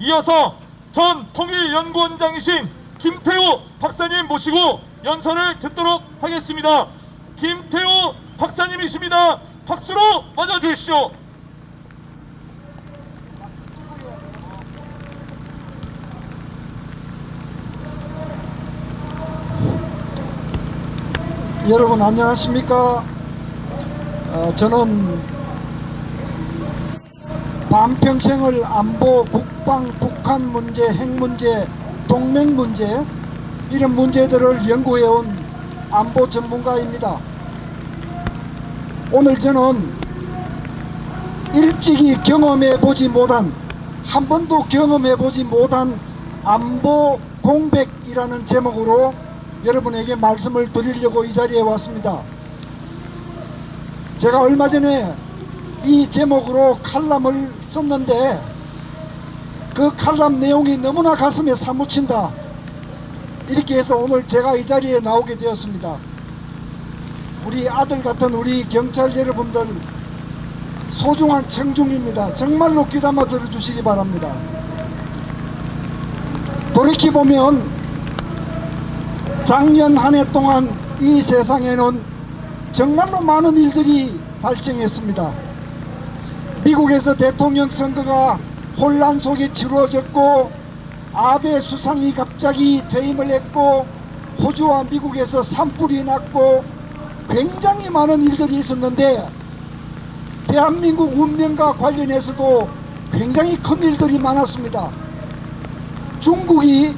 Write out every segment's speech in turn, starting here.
이어서 전 통일연구원장이신 김태우 박사님 모시고 연설을 듣도록 하겠습니다. 김태우 박사님이십니다. 박수로 맞아주십시오. 여러분 안녕하십니까? 저는 반평생을 안보, 국방, 북한 문제, 핵 문제, 동맹 문제 이런 문제들을 연구해온 안보 전문가입니다. 오늘 저는 일찍이 경험해보지 못한, 한 번도 경험해보지 못한 안보 공백이라는 제목으로 여러분에게 말씀을 드리려고 이 자리에 왔습니다. 제가 얼마 전에 이 제목으로 칼럼을 썼는데 그 칼럼 내용이 너무나 가슴에 사무친다, 이렇게 해서 오늘 제가 이 자리에 나오게 되었습니다. 우리 아들 같은 우리 경찰 여러분들 소중한 청중입니다. 정말로 귀담아 들어주시기 바랍니다. 돌이켜보면 작년 한 해 동안 이 세상에는 정말로 많은 일들이 발생했습니다. 미국에서 대통령 선거가 혼란 속에 치루어졌고, 아베 수상이 갑자기 퇴임을 했고, 호주와 미국에서 산불이 났고, 굉장히 많은 일들이 있었는데 대한민국 운명과 관련해서도 굉장히 큰 일들이 많았습니다. 중국이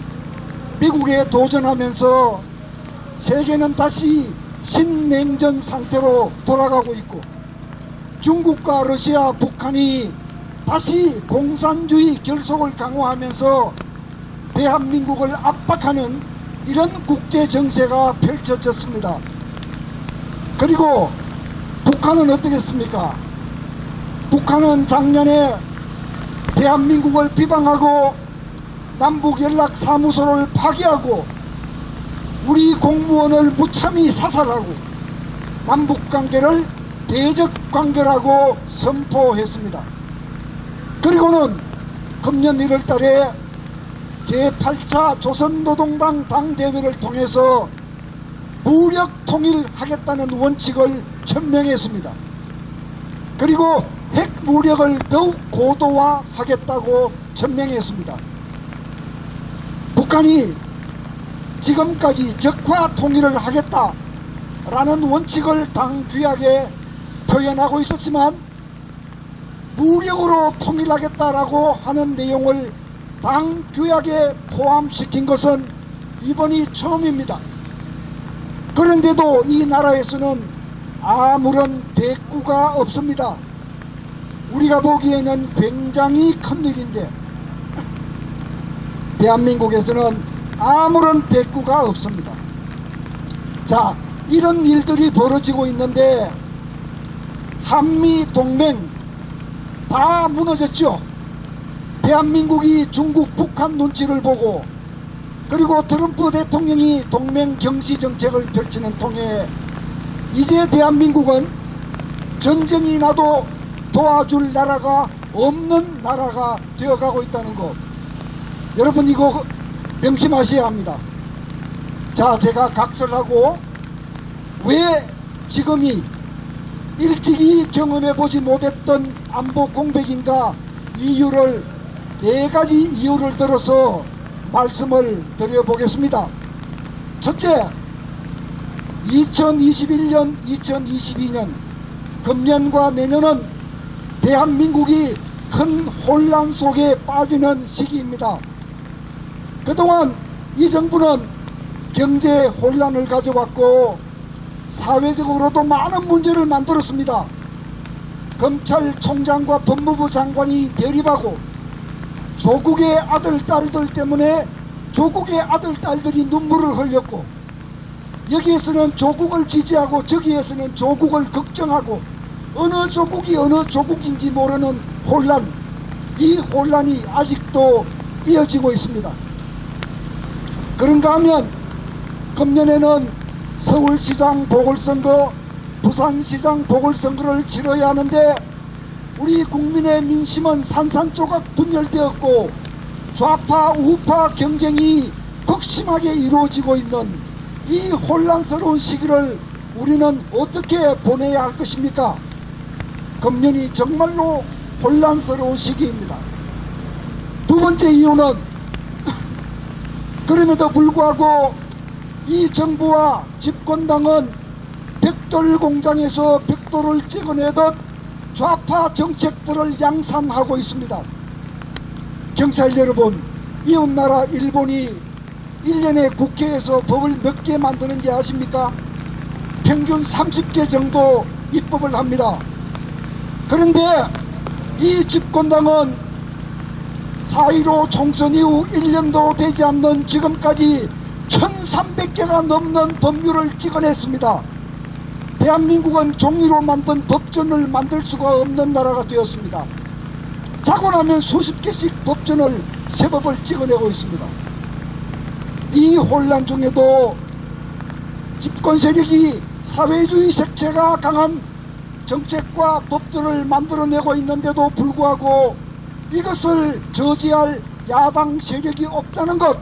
미국에 도전하면서 세계는 다시 신냉전 상태로 돌아가고 있고, 중국과 러시아, 북한이 다시 공산주의 결속을 강화하면서 대한민국을 압박하는 이런 국제 정세가 펼쳐졌습니다. 그리고 북한은 어떻겠습니까? 북한은 작년에 대한민국을 비방하고 남북연락사무소를 파기하고 우리 공무원을 무참히 사살하고 남북관계를 대적관계라고 선포했습니다. 그리고는 금년 1월달에 제8차 조선노동당 당대회를 통해서 무력 통일하겠다는 원칙을 천명했습니다. 그리고 핵무력을 더욱 고도화하겠다고 천명했습니다. 북한이 지금까지 적화 통일을 하겠다라는 원칙을 당귀하게 표현하고 있었지만, 무력으로 통일하겠다라고 하는 내용을 당규약에 포함시킨 것은 이번이 처음입니다. 그런데도 이 나라에서는 아무런 대꾸가 없습니다. 우리가 보기에는 굉장히 큰 일인데 대한민국에서는 아무런 대꾸가 없습니다. 자, 이런 일들이 벌어지고 있는데 한미동맹 다 무너졌죠. 대한민국이 중국, 북한 눈치를 보고, 그리고 트럼프 대통령이 동맹 경시 정책을 펼치는 통에 이제 대한민국은 전쟁이 나도 도와줄 나라가 없는 나라가 되어가고 있다는 것, 여러분 이거 명심하셔야 합니다. 자, 제가 각설하고 왜 지금이 일찍이 경험해보지 못했던 안보 공백인가, 이유를 4가지 이유를 들어서 말씀을 드려보겠습니다. 첫째, 2021년, 2022년 금년과 내년은 대한민국이 큰 혼란 속에 빠지는 시기입니다. 그동안 이 정부는 경제 혼란을 가져왔고 사회적으로도 많은 문제를 만들었습니다. 검찰총장과 법무부 장관이 대립하고, 조국의 아들 딸들 때문에 조국의 아들 딸들이 눈물을 흘렸고, 여기에서는 조국을 지지하고 저기에서는 조국을 걱정하고, 어느 조국이 어느 조국인지 모르는 혼란, 이 혼란이 아직도 이어지고 있습니다. 그런가 하면 금년에는 서울시장 보궐선거, 부산시장 보궐선거를 치러야 하는데 우리 국민의 민심은 산산조각 분열되었고 좌파 우파 경쟁이 극심하게 이루어지고 있는 이 혼란스러운 시기를 우리는 어떻게 보내야 할 것입니까? 금년이 정말로 혼란스러운 시기입니다. 두 번째 이유는 그럼에도 불구하고 이 정부와 집권당은 벽돌 공장에서 벽돌을 찍어내듯 좌파 정책들을 양산하고 있습니다. 경찰 여러분, 이웃나라 일본이 1년에 국회에서 법을 몇 개 만드는지 아십니까? 평균 30개 정도 입법을 합니다. 그런데 이 집권당은 4.15 총선 이후 1년도 되지 않는 지금까지 1300개가 넘는 법률을 찍어냈습니다. 대한민국은 종이로 만든 법전을 만들 수가 없는 나라가 되었습니다. 자고 나면 수십 개씩 법전을 새 법을 찍어내고 있습니다. 이 혼란 중에도 집권 세력이 사회주의 색채가 강한 정책과 법들을 만들어내고 있는데도 불구하고 이것을 저지할 야당 세력이 없다는 것,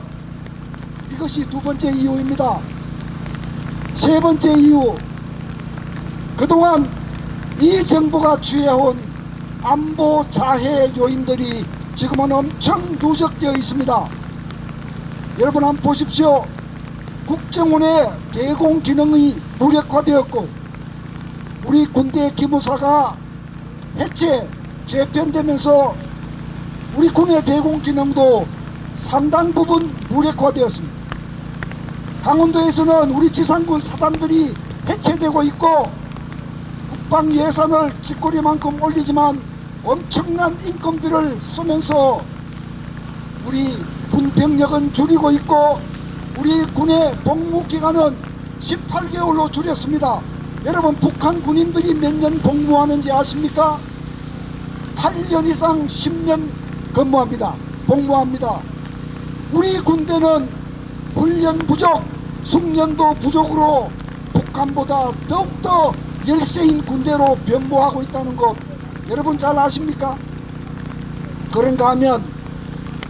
이것이 두 번째 이유입니다. 세 번째 이유, 그동안 이 정부가 취해온 안보 자해 요인들이 지금은 엄청 누적되어 있습니다. 여러분 한번 보십시오. 국정원의 대공 기능이 무력화되었고 우리 군대 기무사가 해체, 재편되면서 우리 군의 대공 기능도 상당 부분 무력화되었습니다. 강원도에서는 우리 지상군 사단들이 해체되고 있고 국방 예산을 쥐꼬리만큼 올리지만 엄청난 인건비를 쏘면서 우리 군 병력은 줄이고 있고 우리 군의 복무 기간은 18개월로 줄였습니다. 여러분, 북한 군인들이 몇 년 복무하는지 아십니까? 8년 이상 10년 근무합니다. 복무합니다. 우리 군대는 훈련 부족, 숙련도 부족으로 북한보다 더욱더 열세인 군대로 변모하고 있다는 것 여러분 잘 아십니까? 그런가 하면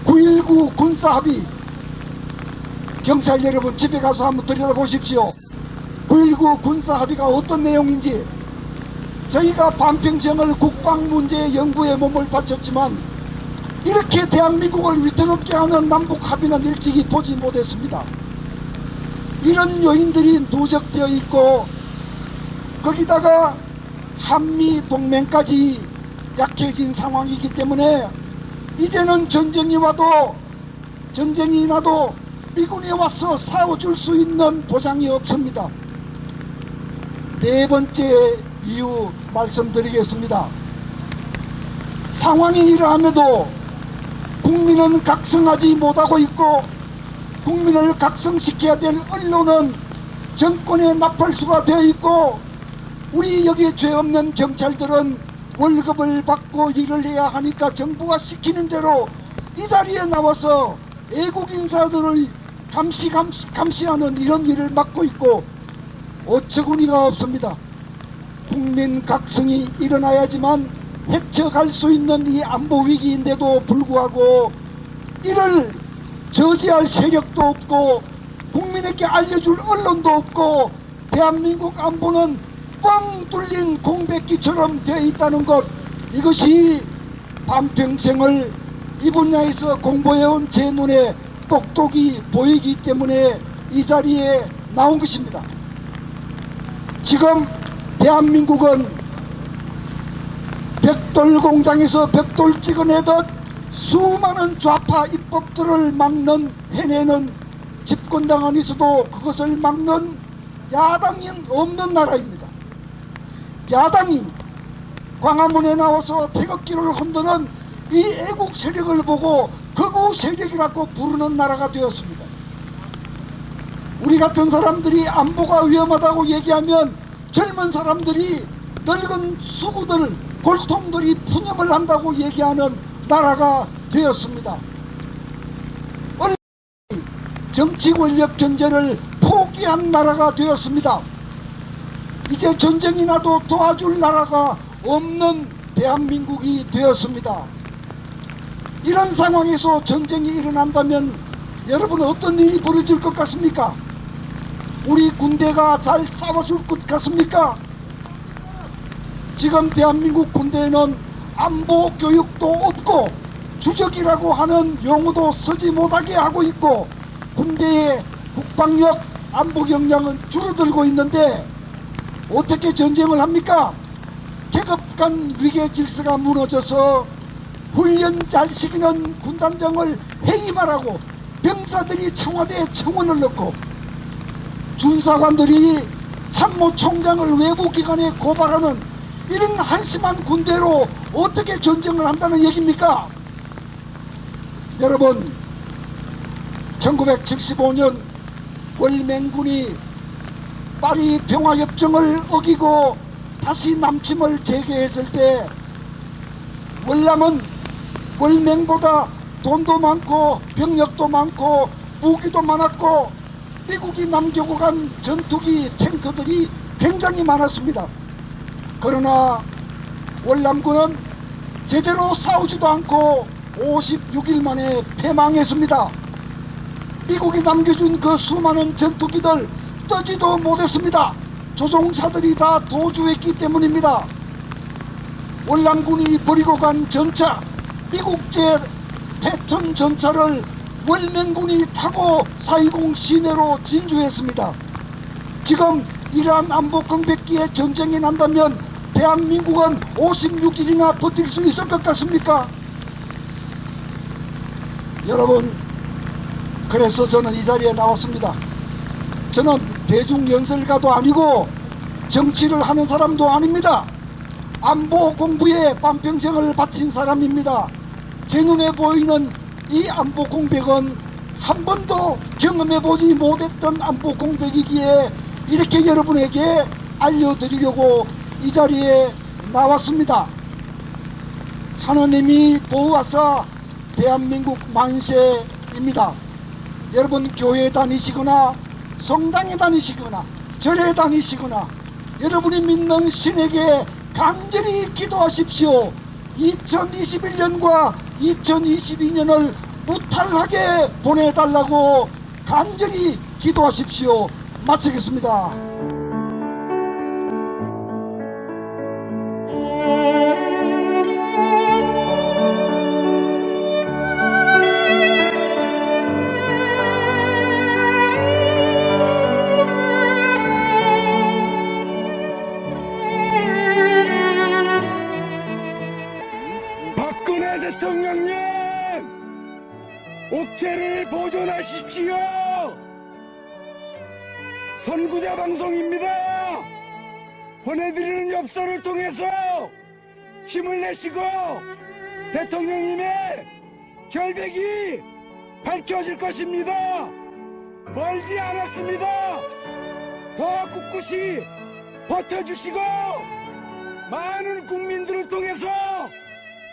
9.19 군사합의, 경찰 여러분 집에 가서 한번 들여다보십시오. 9.19 군사합의가 어떤 내용인지. 저희가 반평생을 국방문제 연구에 몸을 바쳤지만 이렇게 대한민국을 위태롭게 하는 남북합의는 일찍이 보지 못했습니다. 이런 요인들이 누적되어 있고 거기다가 한미 동맹까지 약해진 상황이기 때문에 이제는 전쟁이 나도 미군이 와서 싸워줄 수 있는 보장이 없습니다. 네 번째 이유 말씀드리겠습니다. 상황이 이러함에도 국민은 각성하지 못하고 있고 국민을 각성시켜야 될 언론은 정권의 나팔수가 되어 있고 우리 여기 죄 없는 경찰들은 월급을 받고 일을 해야 하니까 정부가 시키는 대로 이 자리에 나와서 애국 인사들을 감시하는 이런 일을 맡고 있고 어처구니가 없습니다. 국민 각성이 일어나야지만 헤쳐갈 수 있는 이 안보 위기인데도 불구하고 이를 저지할 세력도 없고 국민에게 알려줄 언론도 없고 대한민국 안보는 뻥 뚫린 공백기처럼 되어 있다는 것, 이것이 반평생을 이 분야에서 공부해온 제 눈에 똑똑히 보이기 때문에 이 자리에 나온 것입니다. 지금 대한민국은 벽돌 공장에서 벽돌 찍어내듯 수많은 좌파 입법들을 해내는 집권당은 있어도 그것을 막는 야당이 없는 나라입니다. 야당이 광화문에 나와서 태극기를 흔드는 이 애국 세력을 보고 극우 세력이라고 부르는 나라가 되었습니다. 우리 같은 사람들이 안보가 위험하다고 얘기하면 젊은 사람들이 늙은 수구들, 골통들이 푸념을 한다고 얘기하는 나라가 되었습니다. 정치 권력 견제를 포기한 나라가 되었습니다. 이제 전쟁이 나도 도와줄 나라가 없는 대한민국이 되었습니다. 이런 상황에서 전쟁이 일어난다면 여러분 어떤 일이 벌어질 것 같습니까? 우리 군대가 잘 싸워줄 것 같습니까? 지금 대한민국 군대에는 안보 교육도 없고 주적이라고 하는 용어도 쓰지 못하게 하고 있고 군대의 국방력 안보 역량은 줄어들고 있는데 어떻게 전쟁을 합니까? 계급 간 위계 질서가 무너져서 훈련 잘 시키는 군단장을 해임하라고 병사들이 청와대에 청원을 넣고 준사관들이 참모총장을 외부기관에 고발하는 이런 한심한 군대로 어떻게 전쟁을 한다는 얘기입니까? 여러분, 1975년 월맹군이 파리 평화협정을 어기고 다시 남침을 재개했을 때 월남은 월맹보다 돈도 많고 병력도 많고 무기도 많았고 미국이 남겨고 간 전투기 탱커들이 굉장히 많았습니다. 그러나 월남군은 제대로 싸우지도 않고 56일 만에 패망했습니다. 미국이 남겨준 그 수많은 전투기들 떠지도 못했습니다. 조종사들이 다 도주했기 때문입니다. 월남군이 버리고 간 전차, 미국제 패턴 전차를 월맹군이 타고 4.20 시내로 진주했습니다. 지금 이러한 안보 공백기에 전쟁이 난다면 대한민국은 56일이나 버틸 수 있을 것 같습니까? 여러분, 그래서 저는 이 자리에 나왔습니다. 저는 대중연설가도 아니고 정치를 하는 사람도 아닙니다. 안보 공부에 반평생을 바친 사람입니다. 제 눈에 보이는 이 안보 공백은 한 번도 경험해보지 못했던 안보 공백이기에 이렇게 여러분에게 알려드리려고 이 자리에 나왔습니다. 하느님이 보호하사 대한민국 만세입니다. 여러분 교회에 다니시거나 성당에 다니시거나 절에 다니시거나 여러분이 믿는 신에게 간절히 기도하십시오. 2021년과 2022년을 무탈하게 보내달라고 간절히 기도하십시오. 마치겠습니다. 박근혜 대통령님, 옥체를 보존하십시오. 선구자 방송입니다. 보내드리는 엽서를 통해서 힘을 내시고 대통령님의 결백이 밝혀질 것입니다. 멀지 않았습니다. 더 꿋꿋이 버텨주시고 많은 국민들을 통해서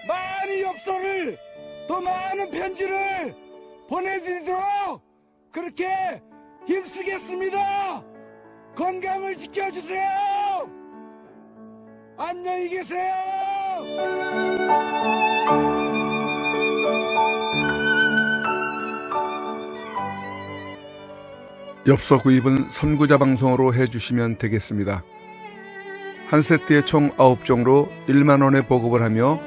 많은 엽서를 더 많은 편지를 보내드리도록 그렇게 힘쓰겠습니다. 건강을 지켜주세요. 안녕히 계세요. 엽서 구입은 선구자 방송으로 해주시면 되겠습니다. 한 세트에 총 9종으로 1만원에 보급을 하며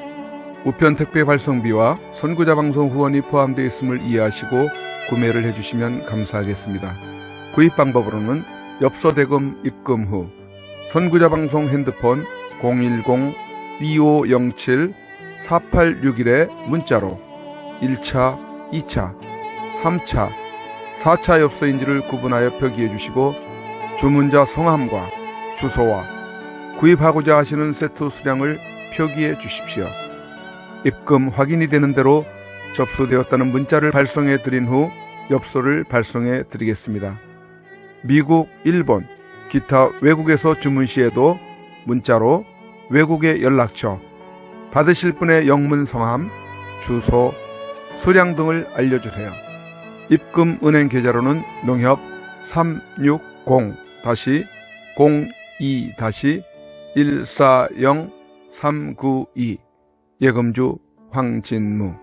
우편 택배 발송비와 선구자 방송 후원이 포함되어 있음을 이해하시고 구매를 해주시면 감사하겠습니다. 구입 방법으로는 엽서 대금 입금 후 선구자 방송 핸드폰 010-2507-4861에 문자로 1차, 2차, 3차, 4차 엽서인지를 구분하여 표기해 주시고 주문자 성함과 주소와 구입하고자 하시는 세트 수량을 표기해 주십시오. 입금 확인이 되는 대로 접수되었다는 문자를 발송해 드린 후 엽서를 발송해 드리겠습니다. 미국, 일본, 기타 외국에서 주문 시에도 문자로 외국의 연락처, 받으실 분의 영문 성함, 주소, 수량 등을 알려주세요. 입금 은행 계좌로는 농협 360-02-140-392 예금주 황진무